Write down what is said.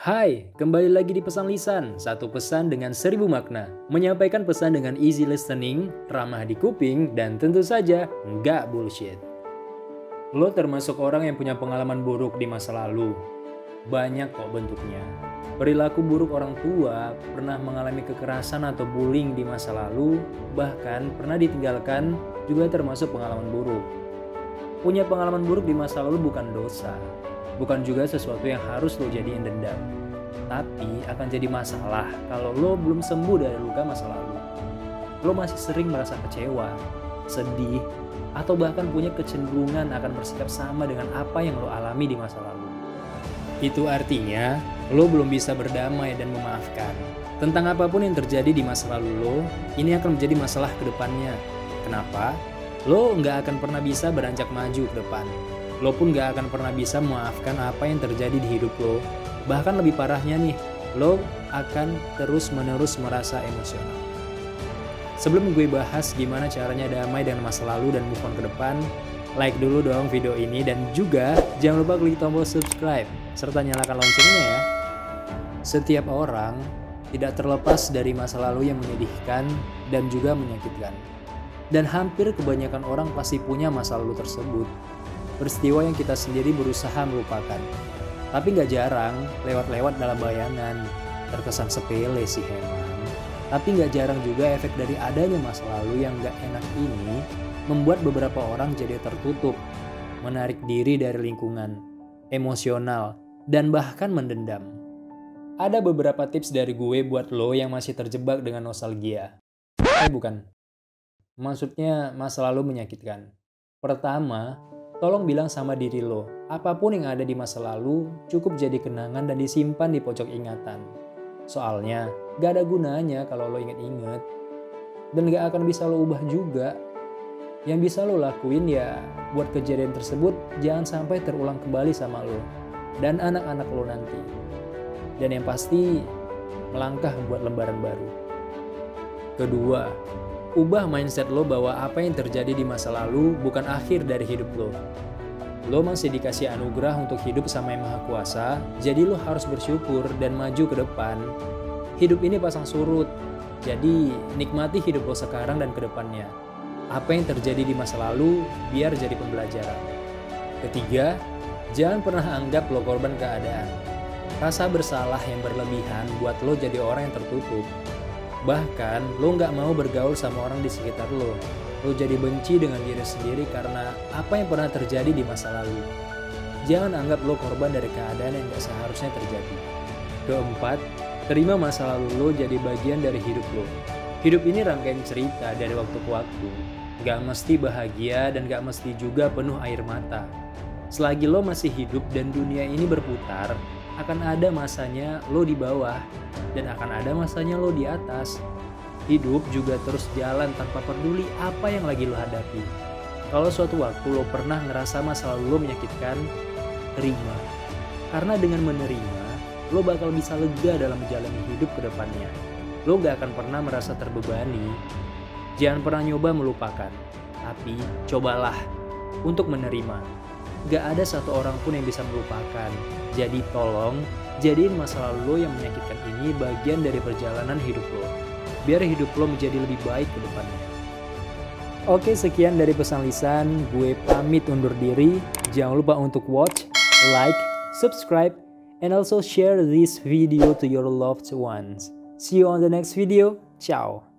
Hai, kembali lagi di Pesan Lisan, satu pesan dengan 1000 makna. Menyampaikan pesan dengan easy listening, ramah di kuping, dan tentu saja nggak bullshit. Lo termasuk orang yang punya pengalaman buruk di masa lalu. Banyak kok bentuknya. Perilaku buruk orang tua, pernah mengalami kekerasan atau bullying di masa lalu, bahkan pernah ditinggalkan juga termasuk pengalaman buruk. Punya pengalaman buruk di masa lalu bukan dosa. Bukan juga sesuatu yang harus lo jadiin dendam. Tapi akan jadi masalah kalau lo belum sembuh dari luka masa lalu. Lo masih sering merasa kecewa, sedih, atau bahkan punya kecenderungan akan bersikap sama dengan apa yang lo alami di masa lalu. Itu artinya lo belum bisa berdamai dan memaafkan. Tentang apapun yang terjadi di masa lalu lo, ini akan menjadi masalah ke depannya. Kenapa? Lo nggak akan pernah bisa beranjak maju ke depan. Lo pun gak akan pernah bisa memaafkan apa yang terjadi di hidup lo. Bahkan lebih parahnya nih, lo akan terus-menerus merasa emosional. Sebelum gue bahas gimana caranya damai dengan masa lalu dan move on ke depan, like dulu dong video ini dan juga jangan lupa klik tombol subscribe serta nyalakan loncengnya ya. Setiap orang tidak terlepas dari masa lalu yang menyedihkan dan juga menyakitkan. Dan hampir kebanyakan orang pasti punya masa lalu tersebut. Peristiwa yang kita sendiri berusaha melupakan. Tapi gak jarang lewat-lewat dalam bayangan. Terkesan sepele sih emang. Tapi gak jarang juga efek dari adanya masa lalu yang gak enak ini membuat beberapa orang jadi tertutup, menarik diri dari lingkungan, emosional, dan bahkan mendendam. Ada beberapa tips dari gue buat lo yang masih terjebak dengan nostalgia. Bukan. Maksudnya masa lalu menyakitkan. Pertama, tolong bilang sama diri lo, apapun yang ada di masa lalu cukup jadi kenangan dan disimpan di pojok ingatan. Soalnya, gak ada gunanya kalau lo inget-inget. Dan gak akan bisa lo ubah juga. Yang bisa lo lakuin ya, buat kejadian tersebut jangan sampai terulang kembali sama lo. Dan anak-anak lo nanti. Dan yang pasti, melangkah buat lembaran baru. Kedua, ubah mindset lo bahwa apa yang terjadi di masa lalu bukan akhir dari hidup lo. Lo masih dikasih anugerah untuk hidup sama Yang Maha Kuasa, jadi lo harus bersyukur dan maju ke depan. Hidup ini pasang surut, jadi nikmati hidup lo sekarang dan ke depannya. Apa yang terjadi di masa lalu biar jadi pembelajaran. Ketiga, jangan pernah anggap lo korban keadaan. Rasa bersalah yang berlebihan buat lo jadi orang yang tertutup. Bahkan, lo gak mau bergaul sama orang di sekitar lo. Lo jadi benci dengan diri sendiri karena apa yang pernah terjadi di masa lalu. Jangan anggap lo korban dari keadaan yang gak seharusnya terjadi. Keempat, terima masa lalu lo jadi bagian dari hidup lo. Hidup ini rangkaian cerita dari waktu ke waktu. Gak mesti bahagia dan gak mesti juga penuh air mata. Selagi lo masih hidup dan dunia ini berputar, akan ada masanya lo di bawah dan akan ada masanya lo di atas. Hidup juga terus jalan tanpa peduli apa yang lagi lo hadapi. Kalau suatu waktu lo pernah ngerasa masa lalu lo menyakitkan, terima. Karena dengan menerima, lo bakal bisa lega dalam menjalani hidup ke depannya. Lo gak akan pernah merasa terbebani. Jangan pernah nyoba melupakan, tapi cobalah untuk menerima. Gak ada satu orang pun yang bisa melupakan. Jadi tolong, jadiin masa lalu lo yang menyakitkan ini bagian dari perjalanan hidup lo. Biar hidup lo menjadi lebih baik ke depannya. Oke, sekian dari Pesan Lisan. Gue pamit undur diri. Jangan lupa untuk watch, like, subscribe, and also share this video to your loved ones. See you on the next video. Ciao.